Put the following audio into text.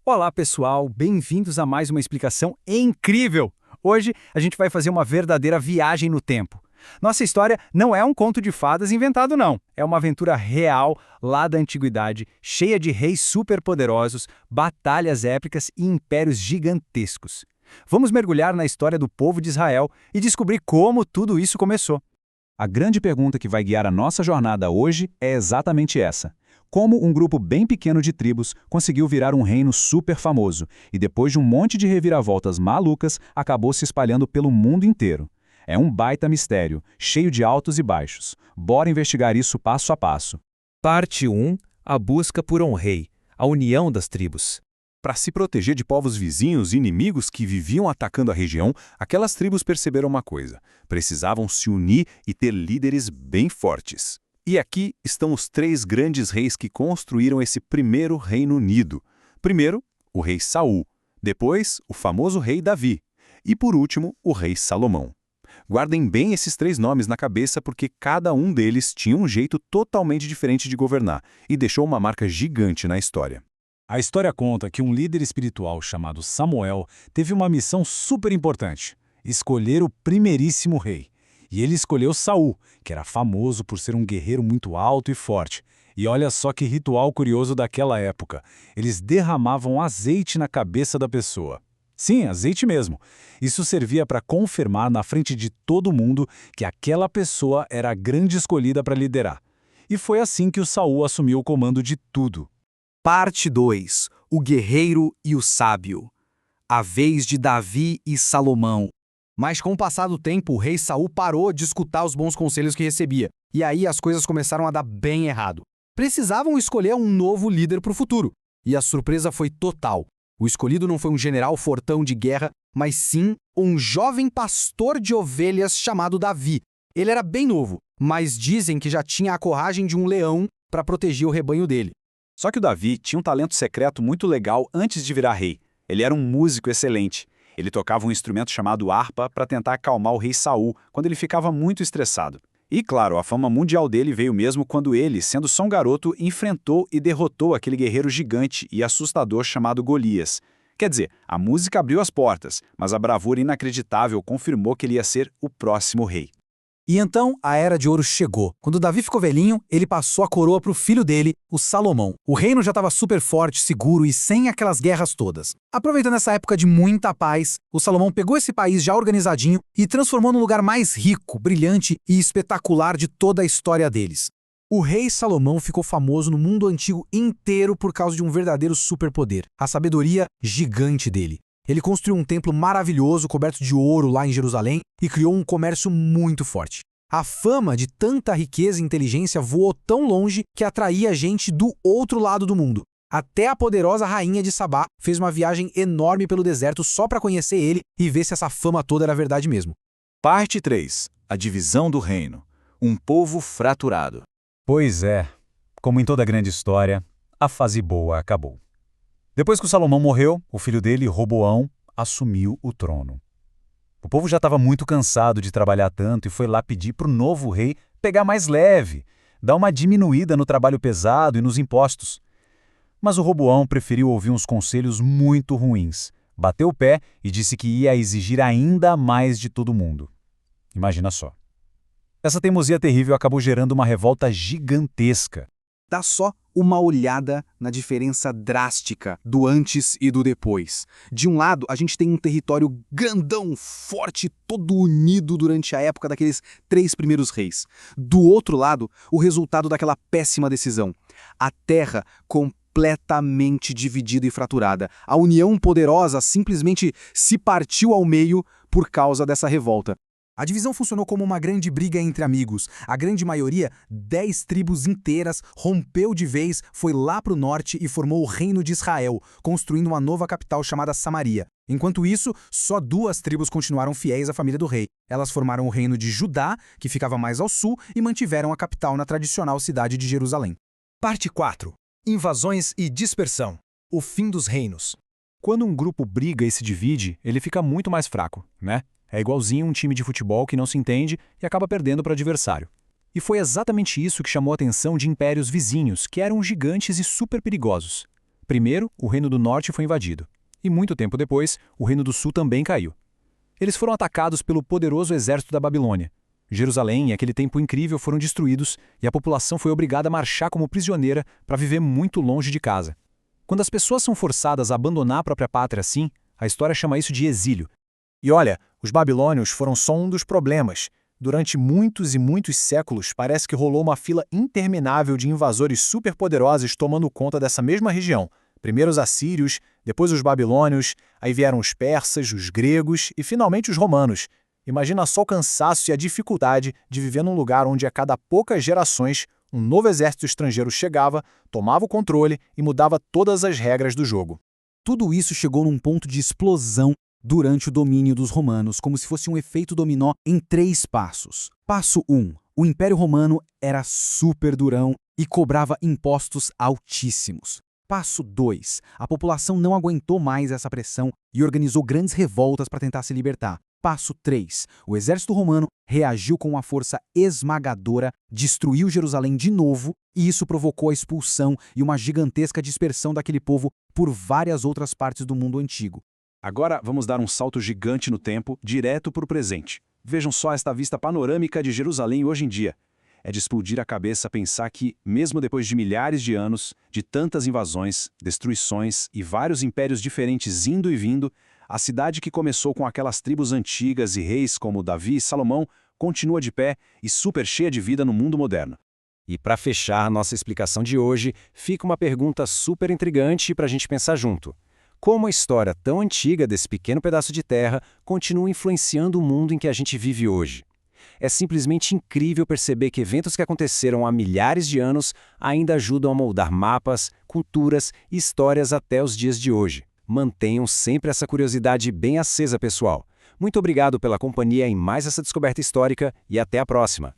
Olá, pessoal, bem-vindos a mais uma explicação incrível! Hoje a gente vai fazer uma verdadeira viagem no tempo. Nossa história não é um conto de fadas inventado, não. É uma aventura real lá da antiguidade, cheia de reis superpoderosos, batalhas épicas e impérios gigantescos. Vamos mergulhar na história do povo de Israel e descobrir como tudo isso começou. A grande pergunta que vai guiar a nossa jornada hoje é exatamente essa. Como um grupo bem pequeno de tribos conseguiu virar um reino super famoso e depois de um monte de reviravoltas malucas, acabou se espalhando pelo mundo inteiro. É um baita mistério, cheio de altos e baixos. Bora investigar isso passo a passo. Parte 1. A busca por um rei. A união das tribos. Para se proteger de povos vizinhos e inimigos que viviam atacando a região, aquelas tribos perceberam uma coisa: precisavam se unir e ter líderes bem fortes. E aqui estão os três grandes reis que construíram esse primeiro Reino Unido. Primeiro, o rei Saul, depois, o famoso rei Davi e, por último, o rei Salomão. Guardem bem esses três nomes na cabeça porque cada um deles tinha um jeito totalmente diferente de governar e deixou uma marca gigante na história. A história conta que um líder espiritual chamado Samuel teve uma missão super importante: escolher o primeiríssimo rei. E ele escolheu Saul, que era famoso por ser um guerreiro muito alto e forte. E olha só que ritual curioso daquela época. Eles derramavam azeite na cabeça da pessoa. Sim, azeite mesmo. Isso servia para confirmar na frente de todo mundo que aquela pessoa era a grande escolhida para liderar. E foi assim que o Saul assumiu o comando de tudo. Parte 2. O guerreiro e o sábio. A vez de Davi e Salomão. Mas com o passar do tempo, o rei Saul parou de escutar os bons conselhos que recebia. E aí as coisas começaram a dar bem errado. Precisavam escolher um novo líder para o futuro. E a surpresa foi total. O escolhido não foi um general fortão de guerra, mas sim um jovem pastor de ovelhas chamado Davi. Ele era bem novo, mas dizem que já tinha a coragem de um leão para proteger o rebanho dele. Só que o Davi tinha um talento secreto muito legal antes de virar rei. Ele era um músico excelente. Ele tocava um instrumento chamado harpa para tentar acalmar o rei Saul quando ele ficava muito estressado. E, claro, a fama mundial dele veio mesmo quando ele, sendo só um garoto, enfrentou e derrotou aquele guerreiro gigante e assustador chamado Golias. Quer dizer, a música abriu as portas, mas a bravura inacreditável confirmou que ele ia ser o próximo rei. E então a Era de Ouro chegou. Quando Davi ficou velhinho, ele passou a coroa para o filho dele, o Salomão. O reino já estava super forte, seguro e sem aquelas guerras todas. Aproveitando essa época de muita paz, o Salomão pegou esse país já organizadinho e transformou num lugar mais rico, brilhante e espetacular de toda a história deles. O rei Salomão ficou famoso no mundo antigo inteiro por causa de um verdadeiro superpoder, a sabedoria gigante dele. Ele construiu um templo maravilhoso coberto de ouro lá em Jerusalém e criou um comércio muito forte. A fama de tanta riqueza e inteligência voou tão longe que atraía gente do outro lado do mundo. Até a poderosa rainha de Sabá fez uma viagem enorme pelo deserto só para conhecer ele e ver se essa fama toda era verdade mesmo. Parte 3. A divisão do reino. Um povo fraturado. Pois é, como em toda grande história, a fase boa acabou. Depois que o Salomão morreu, o filho dele, Roboão, assumiu o trono. O povo já estava muito cansado de trabalhar tanto e foi lá pedir para o novo rei pegar mais leve, dar uma diminuída no trabalho pesado e nos impostos. Mas o Roboão preferiu ouvir uns conselhos muito ruins, bateu o pé e disse que ia exigir ainda mais de todo mundo. Imagina só. Essa teimosia terrível acabou gerando uma revolta gigantesca. Dá só uma olhada na diferença drástica do antes e do depois. De um lado, a gente tem um território grandão, forte, todo unido durante a época daqueles 3 primeiros reis. Do outro lado, o resultado daquela péssima decisão. A terra completamente dividida e fraturada. A União Poderosa simplesmente se partiu ao meio por causa dessa revolta. A divisão funcionou como uma grande briga entre amigos. A grande maioria, 10 tribos inteiras, rompeu de vez, foi lá para o norte e formou o Reino de Israel, construindo uma nova capital chamada Samaria. Enquanto isso, só 2 tribos continuaram fiéis à família do rei. Elas formaram o Reino de Judá, que ficava mais ao sul, e mantiveram a capital na tradicional cidade de Jerusalém. Parte 4. Invasões e dispersão. O fim dos reinos. Quando um grupo briga e se divide, ele fica muito mais fraco, né? É igualzinho um time de futebol que não se entende e acaba perdendo para o adversário. E foi exatamente isso que chamou a atenção de impérios vizinhos, que eram gigantes e super perigosos. Primeiro, o Reino do Norte foi invadido. E muito tempo depois, o Reino do Sul também caiu. Eles foram atacados pelo poderoso exército da Babilônia. Jerusalém e aquele templo incrível foram destruídos e a população foi obrigada a marchar como prisioneira para viver muito longe de casa. Quando as pessoas são forçadas a abandonar a própria pátria assim, a história chama isso de exílio. E olha, os babilônios foram só um dos problemas. Durante muitos e muitos séculos, parece que rolou uma fila interminável de invasores superpoderosos tomando conta dessa mesma região. Primeiro os assírios, depois os babilônios, aí vieram os persas, os gregos e finalmente os romanos. Imagina só o cansaço e a dificuldade de viver num lugar onde a cada poucas gerações um novo exército estrangeiro chegava, tomava o controle e mudava todas as regras do jogo. Tudo isso chegou num ponto de explosão durante o domínio dos romanos, como se fosse um efeito dominó em 3 passos. Passo 1. O Império Romano era super durão e cobrava impostos altíssimos. Passo 2. A população não aguentou mais essa pressão e organizou grandes revoltas para tentar se libertar. Passo 3. O exército romano reagiu com uma força esmagadora, destruiu Jerusalém de novo, e isso provocou a expulsão e uma gigantesca dispersão daquele povo por várias outras partes do mundo antigo. Agora vamos dar um salto gigante no tempo, direto para o presente. Vejam só esta vista panorâmica de Jerusalém hoje em dia. É de explodir a cabeça pensar que, mesmo depois de milhares de anos, de tantas invasões, destruições e vários impérios diferentes indo e vindo, a cidade que começou com aquelas tribos antigas e reis como Davi e Salomão continua de pé e super cheia de vida no mundo moderno. E para fechar nossa explicação de hoje, fica uma pergunta super intrigante para a gente pensar junto. Como a história tão antiga desse pequeno pedaço de terra continua influenciando o mundo em que a gente vive hoje? É simplesmente incrível perceber que eventos que aconteceram há milhares de anos ainda ajudam a moldar mapas, culturas e histórias até os dias de hoje. Mantenham sempre essa curiosidade bem acesa, pessoal. Muito obrigado pela companhia em mais essa descoberta histórica e até a próxima!